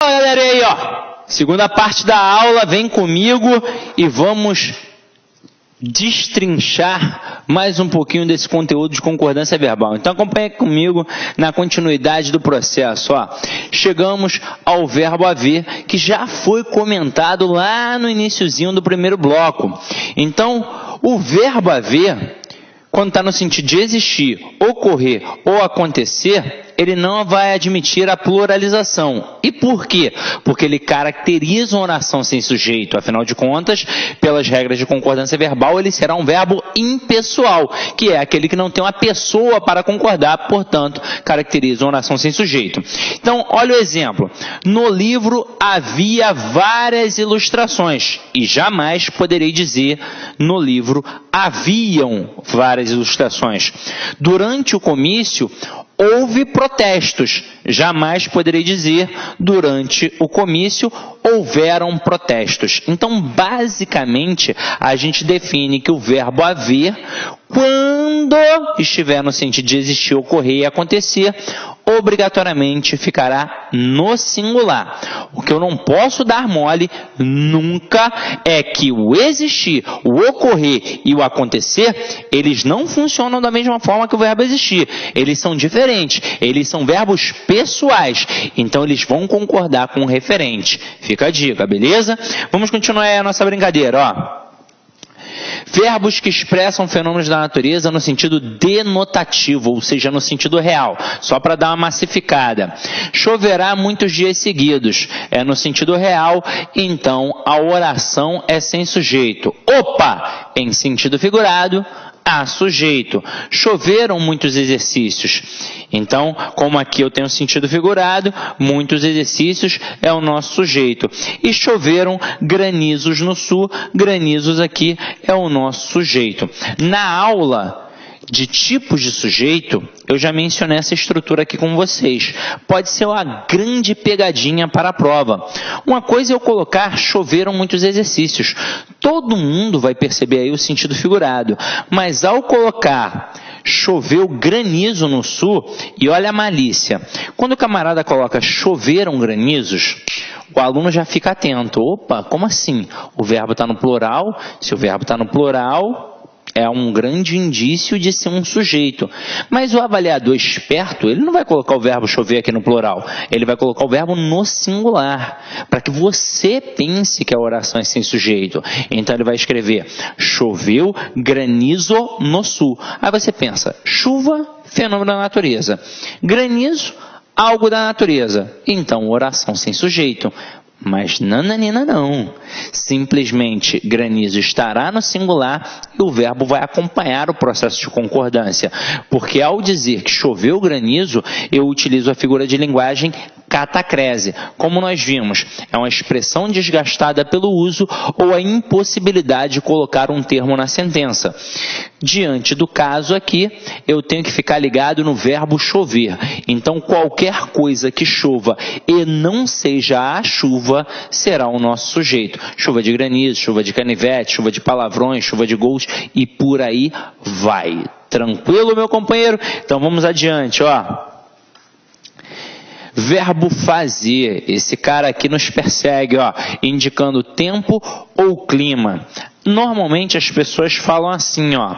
Galera, aí, ó. Segunda parte da aula, vem comigo e vamos destrinchar mais um pouquinho desse conteúdo de concordância verbal. Então acompanhe comigo na continuidade do processo. Ó. Chegamos ao verbo haver, que já foi comentado lá no iniciozinho do primeiro bloco. Então, o verbo haver, quando está no sentido de existir, ocorrer ou acontecer, ele não vai admitir a pluralização. E por quê? Porque ele caracteriza uma oração sem sujeito. Afinal de contas, pelas regras de concordância verbal, ele será um verbo impessoal, que é aquele que não tem uma pessoa para concordar, portanto, caracteriza uma oração sem sujeito. Então, olha o exemplo. No livro havia várias ilustrações, e jamais poderei dizer no livro haviam várias ilustrações. Durante o comício, houve protestos. Jamais poderei dizer, durante o comício, houveram protestos. Então, basicamente, a gente define que o verbo haver, quando estiver no sentido de existir, ocorrer e acontecer, obrigatoriamente ficará no singular. O que eu não posso dar mole nunca é que o existir, o ocorrer e o acontecer, eles não funcionam da mesma forma que o verbo existir. Eles são diferentes, eles são verbos pessoais, então eles vão concordar com o referente. Fica a dica, beleza? Vamos continuar aí a nossa brincadeira, ó. Verbos que expressam fenômenos da natureza no sentido denotativo, ou seja, no sentido real, só para dar uma massificada. Choverá muitos dias seguidos, é no sentido real, então a oração é sem sujeito. Opa! Em sentido figurado, há sujeito. Choveram muitos exercícios. Então, como aqui eu tenho sentido figurado, muitos exercícios é o nosso sujeito. E choveram granizos no sul, granizos aqui é o nosso sujeito. Na aula de tipos de sujeito, eu já mencionei essa estrutura aqui com vocês. Pode ser uma grande pegadinha para a prova. Uma coisa é eu colocar choveram muitos exercícios. Todo mundo vai perceber aí o sentido figurado. Mas ao colocar choveu granizo no sul, e olha a malícia. Quando o camarada coloca choveram granizos, o aluno já fica atento. Opa, como assim? O verbo está no plural. Se o verbo está no plural, é um grande indício de ser um sujeito. Mas o avaliador esperto, ele não vai colocar o verbo chover aqui no plural. Ele vai colocar o verbo no singular, para que você pense que a oração é sem sujeito. Então ele vai escrever, choveu granizo no sul. Aí você pensa, chuva, fenômeno da natureza. Granizo, algo da natureza. Então, oração sem sujeito. Mas nananina não. Simplesmente granizo estará no singular e o verbo vai acompanhar o processo de concordância. Porque ao dizer que choveu granizo, eu utilizo a figura de linguagem catacrese. Como nós vimos, é uma expressão desgastada pelo uso ou a impossibilidade de colocar um termo na sentença. Diante do caso aqui, eu tenho que ficar ligado no verbo chover. Então, qualquer coisa que chova e não seja a chuva, será o nosso sujeito. Chuva de granizo, chuva de canivete, chuva de palavrões, chuva de gols e por aí vai. Tranquilo, meu companheiro? Então, vamos adiante, ó. Verbo fazer, esse cara aqui nos persegue, ó, indicando tempo ou clima. Normalmente as pessoas falam assim, ó,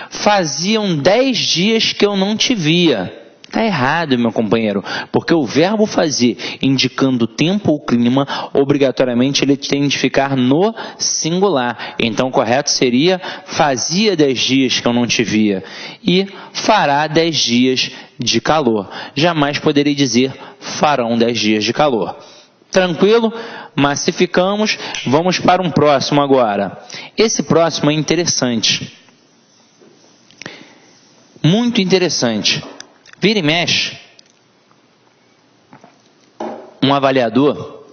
faziam 10 dias que eu não te via. Está errado, meu companheiro, porque o verbo fazer, indicando tempo ou clima, obrigatoriamente ele tem de ficar no singular. Então, o correto seria, fazia 10 dias que eu não te via. E fará 10 dias de calor. Jamais poderei dizer, farão 10 dias de calor. Tranquilo? Massificamos. Vamos para um próximo agora. Esse próximo é interessante. Muito interessante. Vira e mexe, um avaliador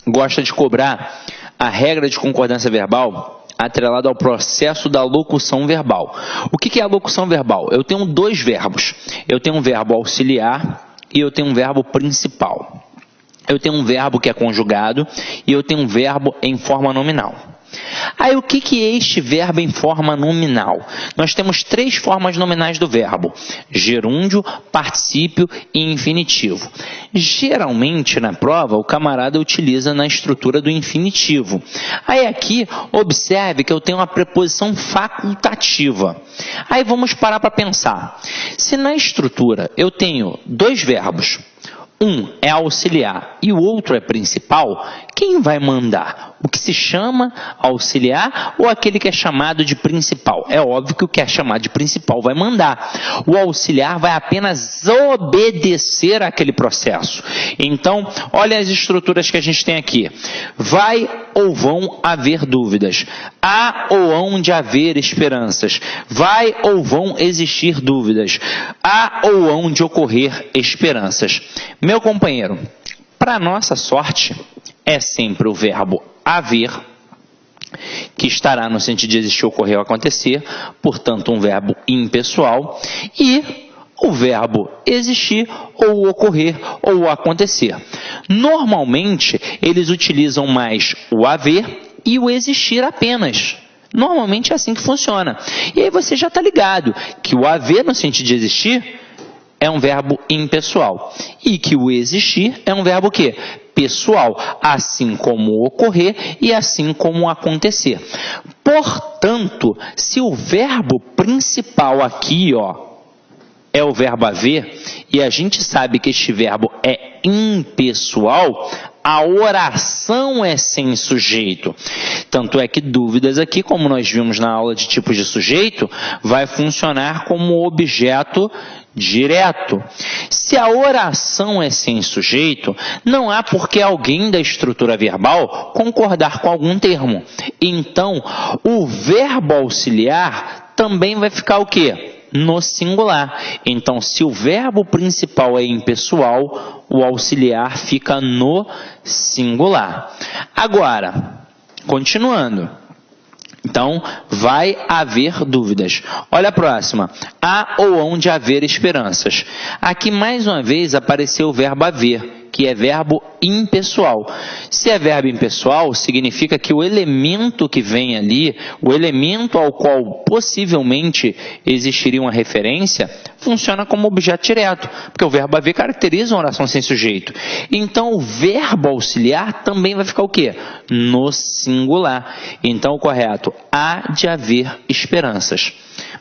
gosta de cobrar a regra de concordância verbal atrelada ao processo da locução verbal. O que é a locução verbal? Eu tenho dois verbos. Eu tenho um verbo auxiliar e eu tenho um verbo principal. Eu tenho um verbo que é conjugado e eu tenho um verbo em forma nominal. Aí o que é este verbo em forma nominal? Nós temos 3 formas nominais do verbo: gerúndio, particípio e infinitivo. Geralmente na prova o camarada utiliza na estrutura do infinitivo. Aí aqui observe que eu tenho uma preposição facultativa. Aí vamos parar para pensar. Se na estrutura eu tenho 2 verbos, um é auxiliar e o outro é principal, quem vai mandar? O que se chama auxiliar ou aquele que é chamado de principal? É óbvio que o que é chamado de principal vai mandar. O auxiliar vai apenas obedecer àquele processo. Então, olha as estruturas que a gente tem aqui. Vai ou vão haver dúvidas. Há ou hão de haver esperanças. Vai ou vão existir dúvidas. Há ou hão de ocorrer esperanças. Meu companheiro, para nossa sorte, é sempre o verbo haver, que estará no sentido de existir, ocorrer ou acontecer, portanto um verbo impessoal, e o verbo existir ou ocorrer ou acontecer. Normalmente, eles utilizam mais o haver e o existir apenas. Normalmente é assim que funciona. E aí você já está ligado que o haver no sentido de existir é um verbo impessoal e que o existir é um verbo o quê? Pessoal, assim como o ocorrer e assim como o acontecer. Portanto, se o verbo principal aqui, é o verbo haver, e a gente sabe que este verbo é impessoal, a oração é sem sujeito. Tanto é que dúvidas aqui, como nós vimos na aula de tipos de sujeito, vai funcionar como objeto direto. Se a oração é sem sujeito, não há por que alguém da estrutura verbal concordar com algum termo. Então, o verbo auxiliar também vai ficar o quê? No singular. Então, se o verbo principal é impessoal, o auxiliar fica no singular. Agora, continuando. Então, vai haver dúvidas. Olha a próxima. Há ou hão de haver esperanças. Aqui, mais uma vez, apareceu o verbo haver, que é verbo impessoal. Se é verbo impessoal, significa que o elemento que vem ali, o elemento ao qual possivelmente existiria uma referência, funciona como objeto direto, porque o verbo haver caracteriza uma oração sem sujeito. Então, o verbo auxiliar também vai ficar o quê? No singular. Então, o correto, há de haver esperanças.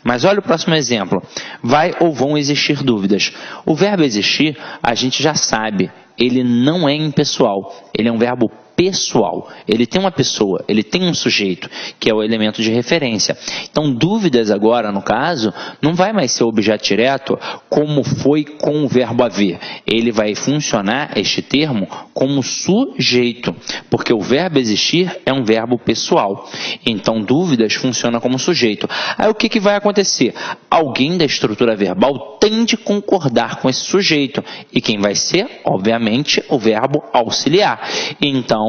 Mas olha o próximo exemplo. Vai ou vão existir dúvidas. O verbo existir, a gente já sabe, ele não é impessoal, ele é um verbo pessoal. Ele tem uma pessoa, ele tem um sujeito, que é o elemento de referência. Então, dúvidas agora, no caso, não vai mais ser objeto direto como foi com o verbo haver. Ele vai funcionar, este termo, como sujeito, porque o verbo existir é um verbo pessoal. Então, dúvidas funciona como sujeito. Aí, o que vai acontecer? Alguém da estrutura verbal tem de concordar com esse sujeito. E quem vai ser? Obviamente, o verbo auxiliar. Então,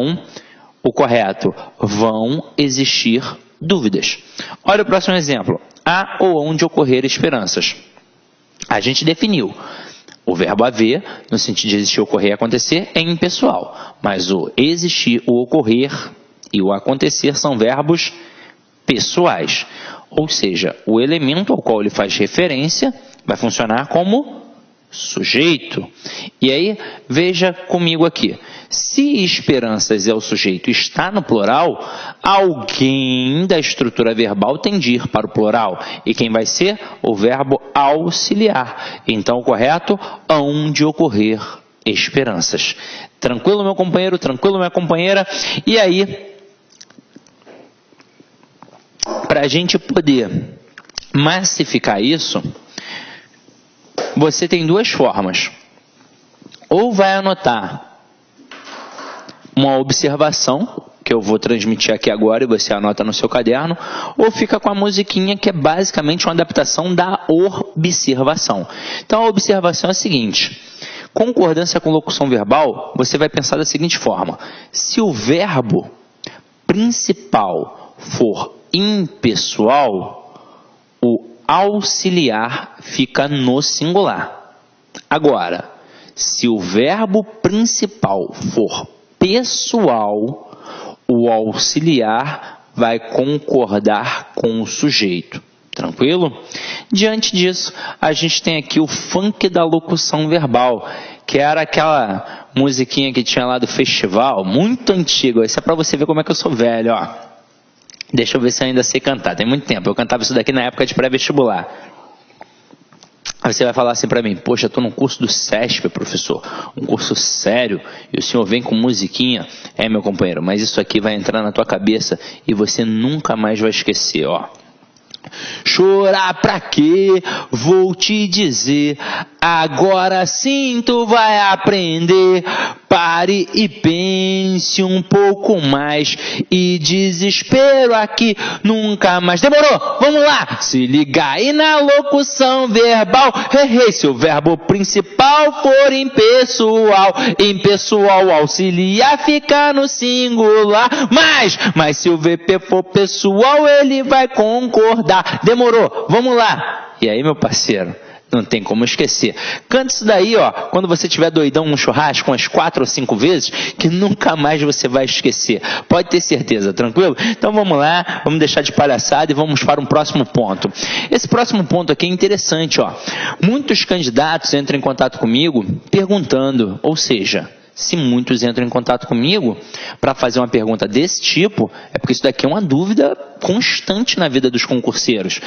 o correto, vão existir dúvidas. Olha o próximo exemplo. Há ou hão de ocorrer esperanças. A gente definiu. O verbo haver, no sentido de existir, ocorrer e acontecer, é impessoal. Mas o existir, o ocorrer e o acontecer são verbos pessoais. Ou seja, o elemento ao qual ele faz referência vai funcionar como sujeito. E aí, veja comigo aqui. Se esperanças é o sujeito está no plural, alguém da estrutura verbal tem de ir para o plural. E quem vai ser? O verbo auxiliar. Então, o correto, hão de ocorrer esperanças. Tranquilo, meu companheiro? Tranquilo, minha companheira? E aí, para a gente poder massificar isso, você tem 2 formas. Ou vai anotar uma observação, que eu vou transmitir aqui agora e você anota no seu caderno, ou fica com a musiquinha, que é basicamente uma adaptação da observação. Então, a observação é a seguinte: concordância com locução verbal, você vai pensar da seguinte forma: se o verbo principal for impessoal, o auxiliar fica no singular. Agora, se o verbo principal for pessoal, o auxiliar vai concordar com o sujeito. Tranquilo? Diante disso, a gente tem aqui o funk da locução verbal, que era aquela musiquinha que tinha lá do festival, muito antiga. Isso é para você ver como é que eu sou velho, ó. Deixa eu ver se eu ainda sei cantar. Tem muito tempo. Eu cantava isso daqui na época de pré-vestibular. Aí você vai falar assim para mim: poxa, estou num curso do SESP, professor, um curso sério, e o senhor vem com musiquinha. É, meu companheiro, mas isso aqui vai entrar na tua cabeça e você nunca mais vai esquecer, ó. Chorar pra quê? Vou te dizer, agora sim tu vai aprender. Pare e pense um pouco mais, e desespero aqui nunca mais. Demorou? Vamos lá! Se liga aí na locução verbal. Se o verbo principal for impessoal auxiliar fica no singular. Mas se o VP for pessoal, ele vai concordar. Demorou? Vamos lá! E aí, meu parceiro? Não tem como esquecer. Canta isso daí, ó, quando você estiver doidão no churrasco umas 4 ou 5 vezes, que nunca mais você vai esquecer. Pode ter certeza, tranquilo? Então vamos lá, vamos deixar de palhaçada e vamos para um próximo ponto. Esse próximo ponto aqui é interessante, ó. Muitos candidatos entram em contato comigo perguntando, ou seja, se muitos entram em contato comigo para fazer uma pergunta desse tipo, é porque isso daqui é uma dúvida constante na vida dos concurseiros.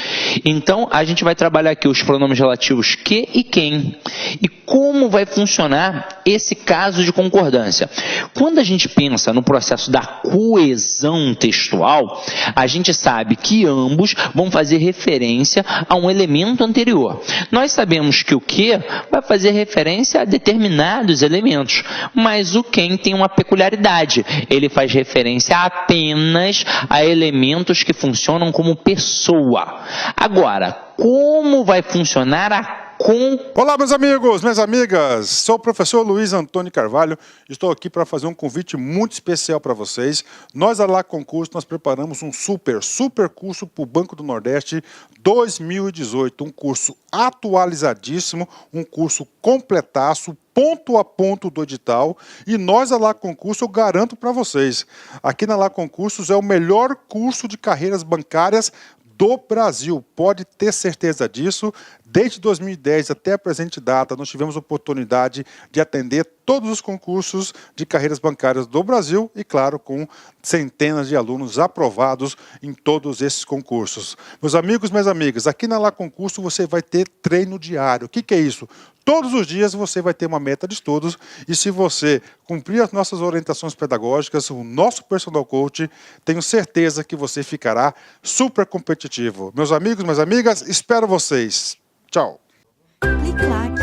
Então, a gente vai trabalhar aqui os pronomes relativos que e quem. E como vai funcionar esse caso de concordância. Quando a gente pensa no processo da coesão textual, a gente sabe que ambos vão fazer referência a um elemento anterior. Nós sabemos que o que vai fazer referência a determinados elementos, mas o quem tem uma peculiaridade. Ele faz referência apenas a elementos que funcionam como pessoa. Agora, como vai funcionar a Olá, meus amigos, minhas amigas, sou o professor Luiz Antônio Carvalho, estou aqui para fazer um convite muito especial para vocês. Nós, da Lá Concurso, nós preparamos um super curso para o Banco do Nordeste 2018, um curso atualizadíssimo, um curso completaço, ponto a ponto do edital, e nós, da Lá Concurso, eu garanto para vocês, aqui na Lá Concursos é o melhor curso de carreiras bancárias do Brasil, pode ter certeza disso. Desde 2010 até a presente data, nós tivemos a oportunidade de atender todos os concursos de carreiras bancárias do Brasil e, claro, com centenas de alunos aprovados em todos esses concursos. Meus amigos, minhas amigas, aqui na Lá Concurso você vai ter treino diário. O que é isso? Todos os dias você vai ter uma meta de estudos e se você cumprir as nossas orientações pedagógicas, o nosso personal coach, tenho certeza que você ficará super competitivo. Meus amigos, minhas amigas, espero vocês. Tchau. Clique lá.